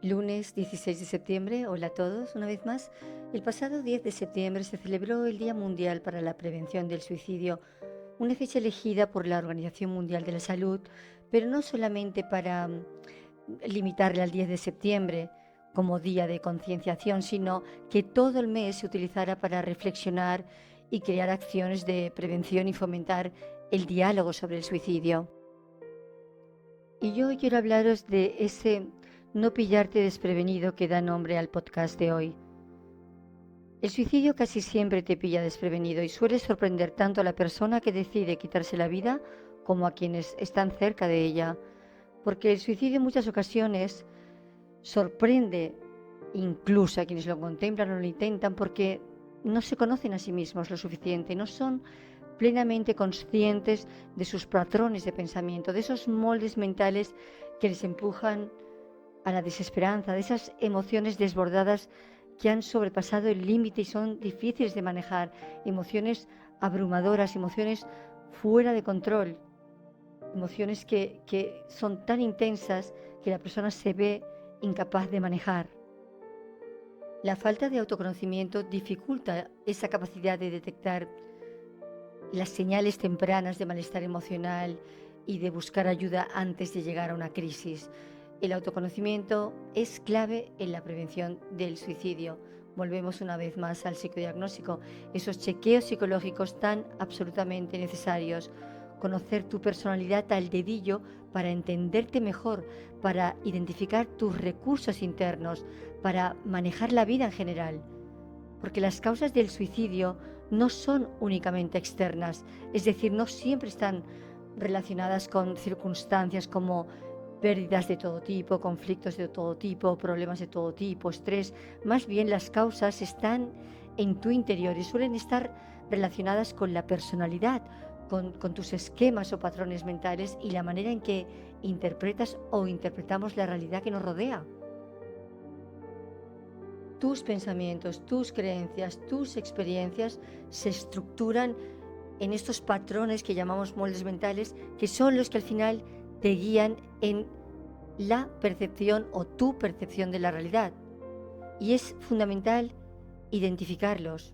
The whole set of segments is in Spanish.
Lunes 16 de septiembre, hola a todos una vez más. El pasado 10 de septiembre se celebró el Día Mundial para la Prevención del Suicidio, una fecha elegida por la Organización Mundial de la Salud, pero no solamente para limitarle al 10 de septiembre como día de concienciación, sino que todo el mes se utilizara para reflexionar y crear acciones de prevención y fomentar el diálogo sobre el suicidio. Y yo hoy quiero hablaros de ese no pillarte desprevenido que da nombre al podcast de hoy. El suicidio casi siempre te pilla desprevenido y suele sorprender tanto a la persona que decide quitarse la vida como a quienes están cerca de ella, porque el suicidio en muchas ocasiones sorprende incluso a quienes lo contemplan o lo intentan porque no se conocen a sí mismos lo suficiente, no son plenamente conscientes de sus patrones de pensamiento, de esos moldes mentales que les empujan a la desesperanza, de esas emociones desbordadas que han sobrepasado el límite y son difíciles de manejar, emociones abrumadoras, emociones fuera de control, emociones que son tan intensas que la persona se ve incapaz de manejar. La falta de autoconocimiento dificulta esa capacidad de detectar las señales tempranas de malestar emocional y de buscar ayuda antes de llegar a una crisis. El autoconocimiento es clave en la prevención del suicidio. Volvemos una vez más al psicodiagnóstico, esos chequeos psicológicos tan absolutamente necesarios. Conocer tu personalidad al dedillo para entenderte mejor, para identificar tus recursos internos, para manejar la vida en general. Porque las causas del suicidio no son únicamente externas, es decir, no siempre están relacionadas con circunstancias como pérdidas de todo tipo, conflictos de todo tipo, problemas de todo tipo, estrés. Más bien las causas están en tu interior y suelen estar relacionadas con la personalidad, con tus esquemas o patrones mentales y la manera en que interpretas o interpretamos la realidad que nos rodea. Tus pensamientos, tus creencias, tus experiencias se estructuran en estos patrones que llamamos moldes mentales, que son los que al final te guían en la percepción o tu percepción de la realidad. Y es fundamental identificarlos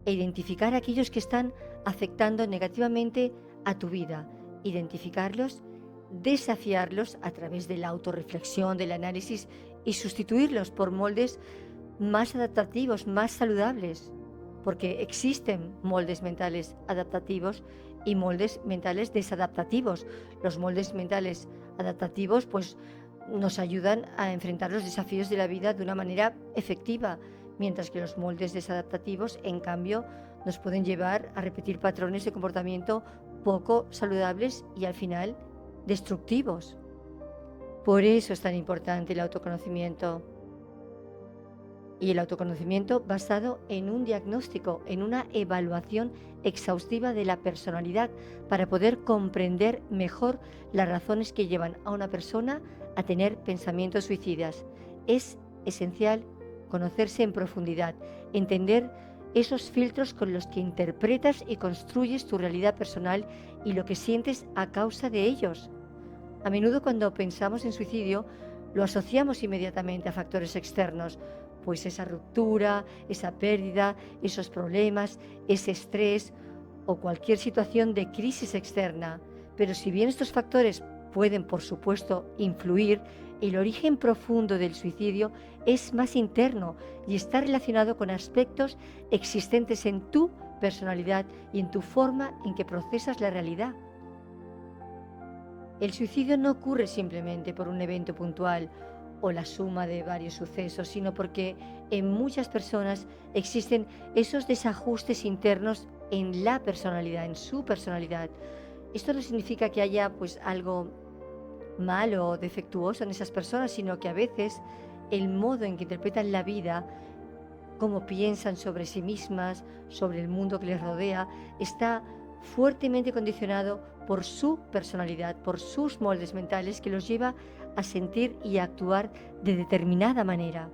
e identificar aquellos que están afectando negativamente a tu vida. Identificarlos, desafiarlos a través de la autorreflexión, del análisis y sustituirlos por moldes más adaptativos, más saludables, porque existen moldes mentales adaptativos y moldes mentales desadaptativos. Los moldes mentales adaptativos pues nos ayudan a enfrentar los desafíos de la vida de una manera efectiva, mientras que los moldes desadaptativos, en cambio, nos pueden llevar a repetir patrones de comportamiento poco saludables y al final destructivos. Por eso es tan importante el autoconocimiento. Y el autoconocimiento basado en un diagnóstico, en una evaluación exhaustiva de la personalidad para poder comprender mejor las razones que llevan a una persona a tener pensamientos suicidas. Es esencial conocerse en profundidad, entender esos filtros con los que interpretas y construyes tu realidad personal y lo que sientes a causa de ellos. A menudo cuando pensamos en suicidio lo asociamos inmediatamente a factores externos, pues esa ruptura, esa pérdida, esos problemas, ese estrés o cualquier situación de crisis externa. Pero si bien estos factores pueden, por supuesto, influir, el origen profundo del suicidio es más interno y está relacionado con aspectos existentes en tu personalidad y en tu forma en que procesas la realidad. El suicidio no ocurre simplemente por un evento puntual o la suma de varios sucesos, sino porque en muchas personas existen esos desajustes internos en la personalidad, en su personalidad. Esto no significa que haya pues algo malo o defectuoso en esas personas, sino que a veces el modo en que interpretan la vida, cómo piensan sobre sí mismas, sobre el mundo que les rodea, está fuertemente condicionado por su personalidad, por sus moldes mentales que los lleva a sentir y a actuar de determinada manera.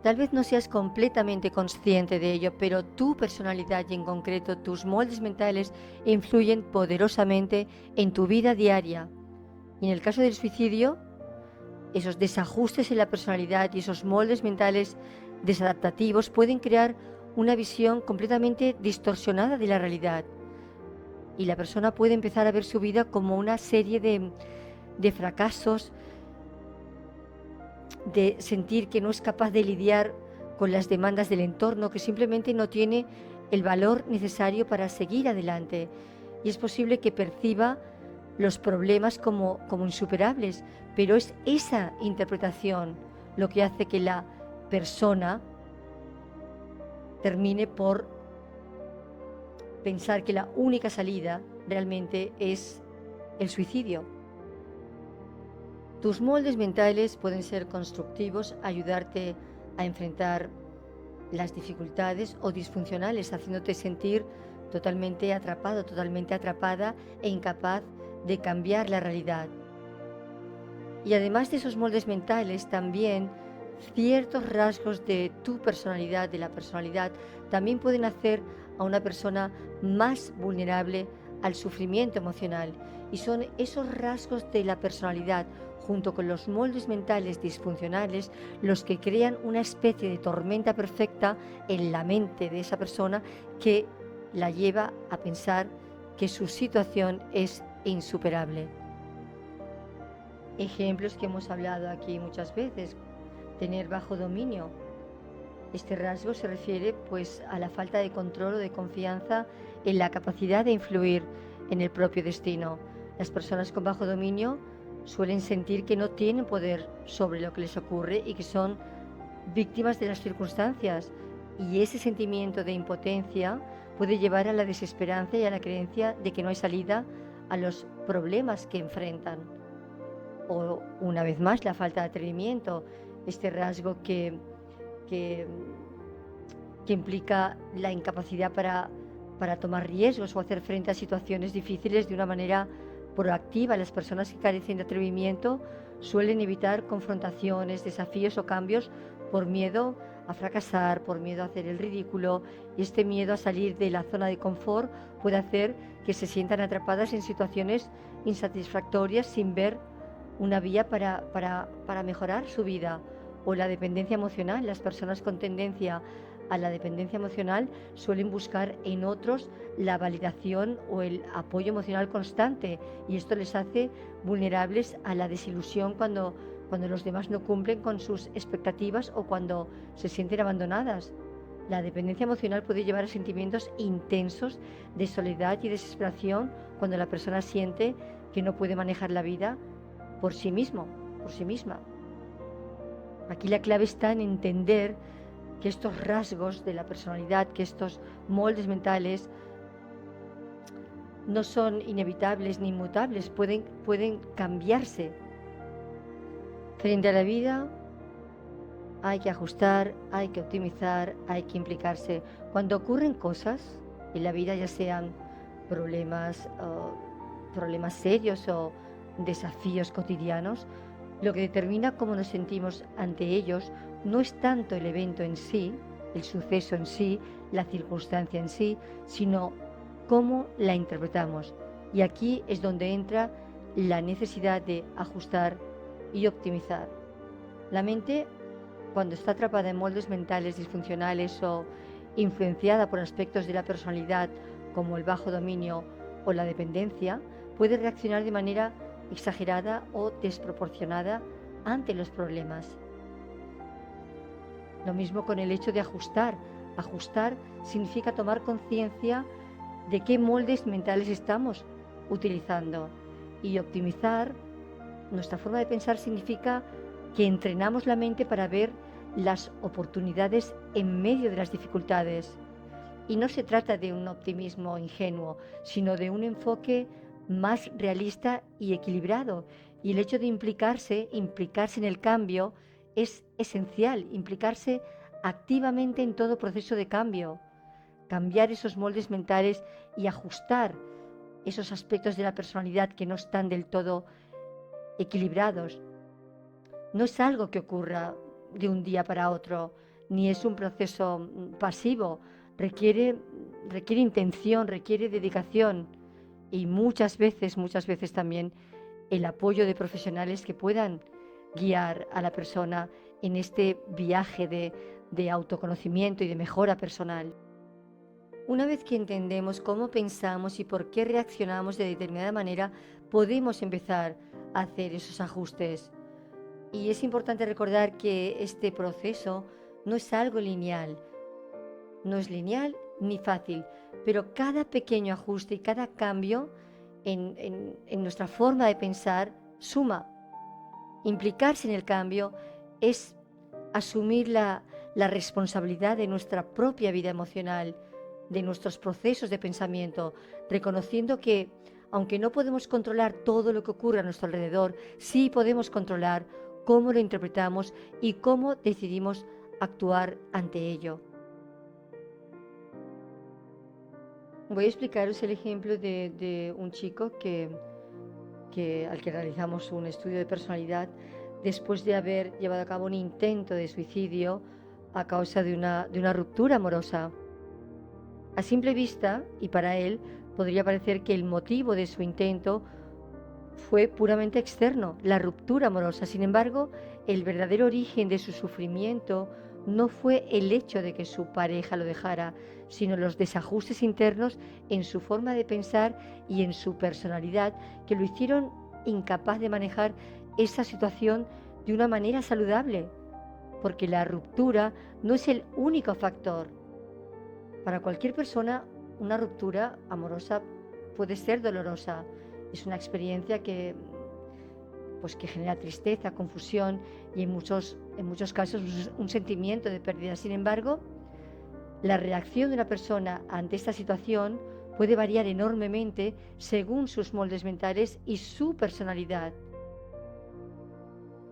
Tal vez no seas completamente consciente de ello, pero tu personalidad y en concreto tus moldes mentales influyen poderosamente en tu vida diaria. Y en el caso del suicidio, esos desajustes en la personalidad y esos moldes mentales desadaptativos pueden crear una visión completamente distorsionada de la realidad. Y la persona puede empezar a ver su vida como una serie de fracasos, de sentir que no es capaz de lidiar con las demandas del entorno, que simplemente no tiene el valor necesario para seguir adelante. Y es posible que perciba los problemas como insuperables, pero es esa interpretación lo que hace que la persona termine por pensar que la única salida realmente es el suicidio. Tus moldes mentales pueden ser constructivos, ayudarte a enfrentar las dificultades, o disfuncionales, haciéndote sentir totalmente atrapado, totalmente atrapada e incapaz de cambiar la realidad. Y además de esos moldes mentales, también ciertos rasgos de tu personalidad, de la personalidad, también pueden hacer a una persona más vulnerable al sufrimiento emocional. Y son esos rasgos de la personalidad, junto con los moldes mentales disfuncionales, los que crean una especie de tormenta perfecta en la mente de esa persona, que la lleva a pensar que su situación es insuperable. Ejemplos que hemos hablado aquí muchas veces: tener bajo dominio. Este rasgo se refiere pues a la falta de control o de confianza en la capacidad de influir en el propio destino. Las personas con bajo dominio suelen sentir que no tienen poder sobre lo que les ocurre y que son víctimas de las circunstancias, y ese sentimiento de impotencia puede llevar a la desesperanza y a la creencia de que no hay salida a los problemas que enfrentan. O, una vez más, la falta de atrevimiento, este rasgo que implica la incapacidad para tomar riesgos o hacer frente a situaciones difíciles de una manera proactiva. Las personas que carecen de atrevimiento suelen evitar confrontaciones, desafíos o cambios por miedo a fracasar, por miedo a hacer el ridículo, y este miedo a salir de la zona de confort puede hacer que se sientan atrapadas en situaciones insatisfactorias sin ver una vía para mejorar su vida. O la dependencia emocional. Las personas con tendencia a la dependencia emocional suelen buscar en otros la validación o el apoyo emocional constante, y esto les hace vulnerables a la desilusión cuando los demás no cumplen con sus expectativas o cuando se sienten abandonadas. La dependencia emocional puede llevar a sentimientos intensos de soledad y desesperación cuando la persona siente que no puede manejar la vida por sí mismo, por sí misma. Aquí la clave está en entender que estos rasgos de la personalidad, que estos moldes mentales no son inevitables ni inmutables, pueden cambiarse. Frente a la vida hay que ajustar, hay que optimizar, hay que implicarse. Cuando ocurren cosas en la vida, ya sean problemas serios o desafíos cotidianos, lo que determina cómo nos sentimos ante ellos no es tanto el evento en sí, el suceso en sí, la circunstancia en sí, sino cómo la interpretamos. Y aquí es donde entra la necesidad de ajustar y optimizar. La mente, cuando está atrapada en moldes mentales disfuncionales o influenciada por aspectos de la personalidad como el bajo dominio o la dependencia, puede reaccionar de manera exagerada o desproporcionada ante los problemas. Lo mismo con el hecho de ajustar. Ajustar significa tomar conciencia de qué moldes mentales estamos utilizando, y optimizar nuestra forma de pensar significa que entrenamos la mente para ver las oportunidades en medio de las dificultades. Y no se trata de un optimismo ingenuo, sino de un enfoque más realista y equilibrado. Y el hecho de implicarse en el cambio es esencial, implicarse activamente en todo proceso de cambio, cambiar esos moldes mentales y ajustar esos aspectos de la personalidad que no están del todo equilibrados. No es algo que ocurra de un día para otro, ni es un proceso pasivo. Requiere intención, requiere dedicación, y muchas veces también el apoyo de profesionales que puedan guiar a la persona en este viaje de autoconocimiento y de mejora personal. Una vez que entendemos cómo pensamos y por qué reaccionamos de determinada manera, podemos empezar a hacer esos ajustes. Y es importante recordar que este proceso no es algo lineal, no es lineal ni fácil, pero cada pequeño ajuste y cada cambio en nuestra forma de pensar suma. Implicarse en el cambio es asumir la responsabilidad de nuestra propia vida emocional, de nuestros procesos de pensamiento, reconociendo que, aunque no podemos controlar todo lo que ocurre a nuestro alrededor, sí podemos controlar cómo lo interpretamos y cómo decidimos actuar ante ello. Voy a explicaros el ejemplo de un chico al que realizamos un estudio de personalidad después de haber llevado a cabo un intento de suicidio a causa de una ruptura amorosa. A simple vista, y para él, podría parecer que el motivo de su intento fue puramente externo, la ruptura amorosa. Sin embargo, el verdadero origen de su sufrimiento no fue el hecho de que su pareja lo dejara, sino los desajustes internos en su forma de pensar y en su personalidad que lo hicieron incapaz de manejar esa situación de una manera saludable, porque la ruptura no es el único factor. Para cualquier persona, una ruptura amorosa puede ser dolorosa. Es una experiencia que genera tristeza, confusión y en muchos casos un sentimiento de pérdida. Sin embargo, la reacción de una persona ante esta situación puede variar enormemente según sus moldes mentales y su personalidad.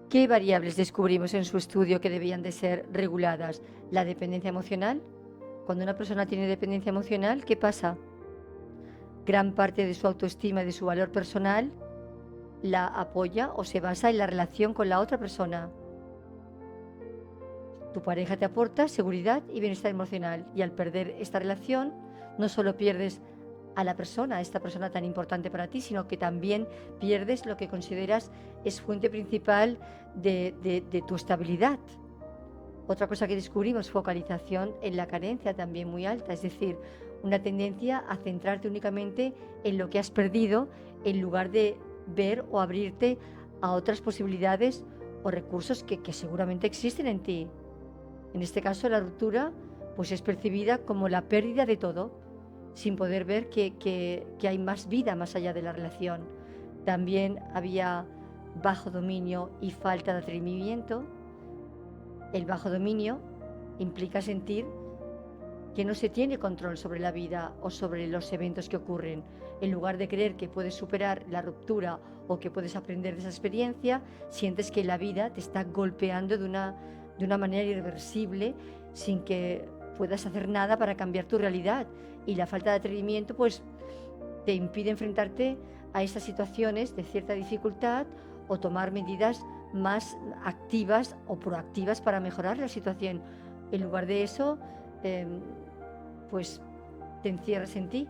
¿Qué variables descubrimos en su estudio que debían de ser reguladas? ¿La dependencia emocional? Cuando una persona tiene dependencia emocional, ¿qué pasa? Gran parte de su autoestima y de su valor personal la apoya o se basa en la relación con la otra persona. Tu pareja te aporta seguridad y bienestar emocional, y al perder esta relación no solo pierdes a la persona, a esta persona tan importante para ti, sino que también pierdes lo que consideras es fuente principal de tu estabilidad. Otra cosa que descubrimos, focalización en la carencia también muy alta, es decir, una tendencia a centrarte únicamente en lo que has perdido en lugar de ver o abrirte a otras posibilidades o recursos que seguramente existen en ti. En este caso, la ruptura pues es percibida como la pérdida de todo, sin poder ver que hay más vida más allá de la relación. También había bajo dominio y falta de atrevimiento. El bajo dominio implica sentir que no se tiene control sobre la vida o sobre los eventos que ocurren. En lugar de creer que puedes superar la ruptura o que puedes aprender de esa experiencia, sientes que la vida te está golpeando de una manera irreversible sin que puedas hacer nada para cambiar tu realidad. Y la falta de atrevimiento pues te impide enfrentarte a esas situaciones de cierta dificultad o tomar medidas más activas o proactivas para mejorar la situación. En lugar de eso, pues te encierras en ti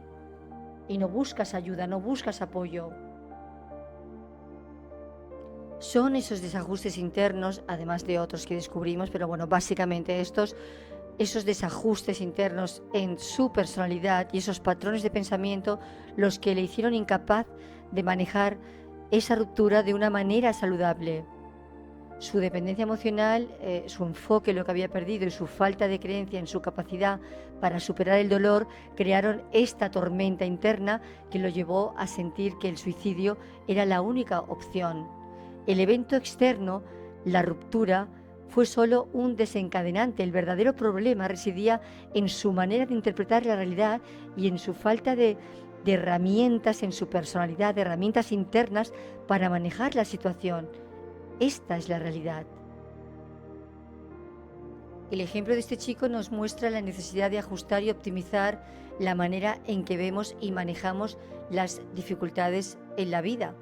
y no buscas ayuda, no buscas apoyo. Son esos desajustes internos, además de otros que descubrimos, pero bueno, básicamente esos desajustes internos en su personalidad y esos patrones de pensamiento los que le hicieron incapaz de manejar esa ruptura de una manera saludable. Su dependencia emocional, su enfoque en lo que había perdido y su falta de creencia en su capacidad para superar el dolor crearon esta tormenta interna que lo llevó a sentir que el suicidio era la única opción. El evento externo, la ruptura, fue solo un desencadenante. El verdadero problema residía en su manera de interpretar la realidad y en su falta de herramientas en su personalidad, de herramientas internas para manejar la situación. Esta es la realidad. El ejemplo de este chico nos muestra la necesidad de ajustar y optimizar la manera en que vemos y manejamos las dificultades en la vida.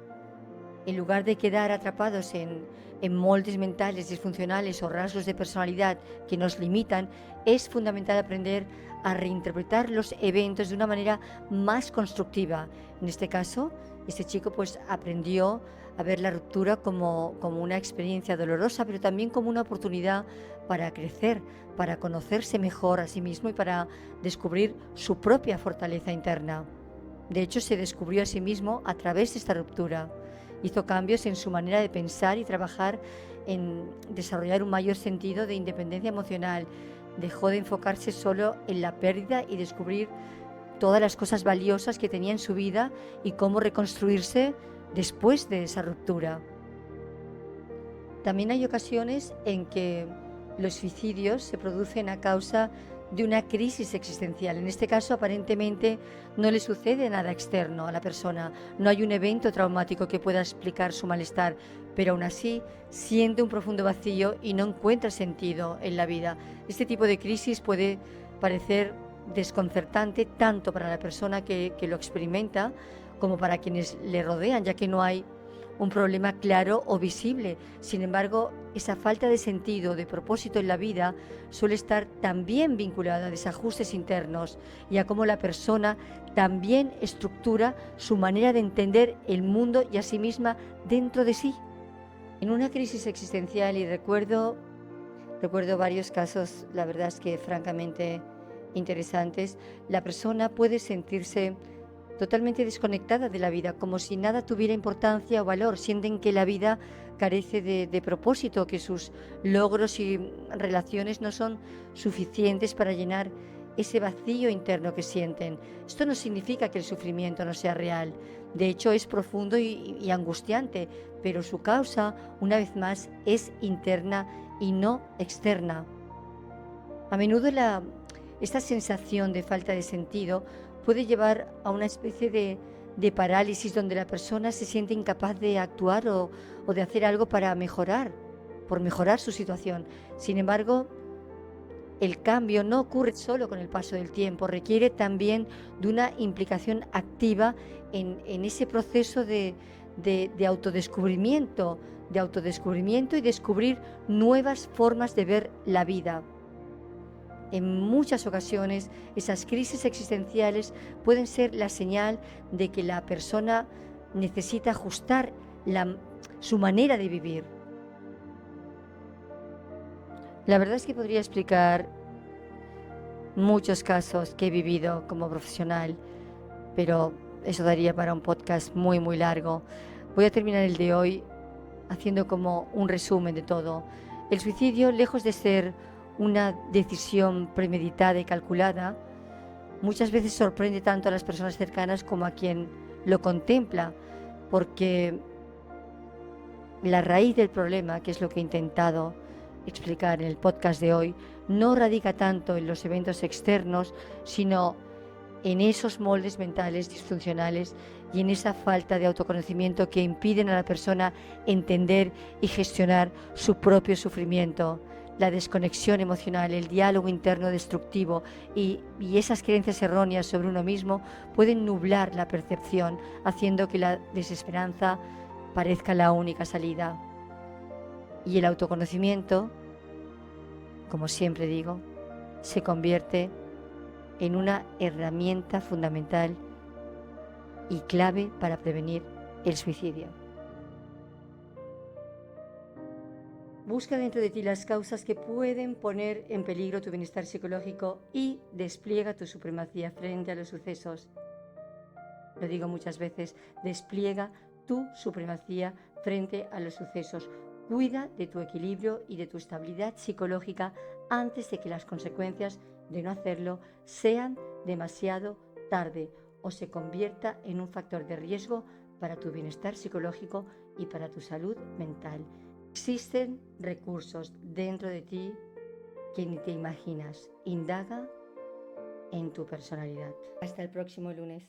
En lugar de quedar atrapados en moldes mentales disfuncionales o rasgos de personalidad que nos limitan, es fundamental aprender a reinterpretar los eventos de una manera más constructiva. En este caso, este chico pues aprendió a ver la ruptura como una experiencia dolorosa, pero también como una oportunidad para crecer, para conocerse mejor a sí mismo y para descubrir su propia fortaleza interna. De hecho, se descubrió a sí mismo a través de esta ruptura. Hizo cambios en su manera de pensar y trabajar en desarrollar un mayor sentido de independencia emocional. Dejó de enfocarse solo en la pérdida y descubrir todas las cosas valiosas que tenía en su vida y cómo reconstruirse después de esa ruptura. También hay ocasiones en que los suicidios se producen a causa de una crisis existencial. En este caso, aparentemente, no le sucede nada externo a la persona, no hay un evento traumático que pueda explicar su malestar, pero aún así siente un profundo vacío y no encuentra sentido en la vida. Este tipo de crisis puede parecer desconcertante tanto para la persona que lo experimenta como para quienes le rodean, ya que no hay un problema claro o visible. Sin embargo, esa falta de sentido, de propósito en la vida, suele estar también vinculada a desajustes internos y a cómo la persona también estructura su manera de entender el mundo y a sí misma dentro de sí. En una crisis existencial, y recuerdo varios casos, la verdad es que francamente interesantes, la persona puede sentirse totalmente desconectada de la vida, como si nada tuviera importancia o valor. Sienten que la vida carece de propósito, que sus logros y relaciones no son suficientes para llenar ese vacío interno que sienten. Esto no significa que el sufrimiento no sea real. De hecho, es profundo y angustiante, pero su causa, una vez más, es interna y no externa. A menudo esta sensación de falta de sentido puede llevar a una especie de parálisis donde la persona se siente incapaz de actuar o de hacer algo por mejorar su situación. Sin embargo, el cambio no ocurre solo con el paso del tiempo, requiere también de una implicación activa en ese proceso de autodescubrimiento, y descubrir nuevas formas de ver la vida. En muchas ocasiones, esas crisis existenciales pueden ser la señal de que la persona necesita ajustar su manera de vivir. La verdad es que podría explicar muchos casos que he vivido como profesional, pero eso daría para un podcast muy, muy largo. Voy a terminar el de hoy haciendo como un resumen de todo. El suicidio, lejos de ser una decisión premeditada y calculada, muchas veces sorprende tanto a las personas cercanas como a quien lo contempla, porque la raíz del problema, que es lo que he intentado explicar en el podcast de hoy, no radica tanto en los eventos externos, sino en esos moldes mentales disfuncionales y en esa falta de autoconocimiento que impiden a la persona entender y gestionar su propio sufrimiento. La desconexión emocional, el diálogo interno destructivo y esas creencias erróneas sobre uno mismo pueden nublar la percepción, haciendo que la desesperanza parezca la única salida. Y el autoconocimiento, como siempre digo, se convierte en una herramienta fundamental y clave para prevenir el suicidio. Busca dentro de ti las causas que pueden poner en peligro tu bienestar psicológico y despliega tu supremacía frente a los sucesos. Lo digo muchas veces, despliega tu supremacía frente a los sucesos. Cuida de tu equilibrio y de tu estabilidad psicológica antes de que las consecuencias de no hacerlo sean demasiado tarde o se convierta en un factor de riesgo para tu bienestar psicológico y para tu salud mental. Existen recursos dentro de ti que ni te imaginas. Indaga en tu personalidad. Hasta el próximo lunes.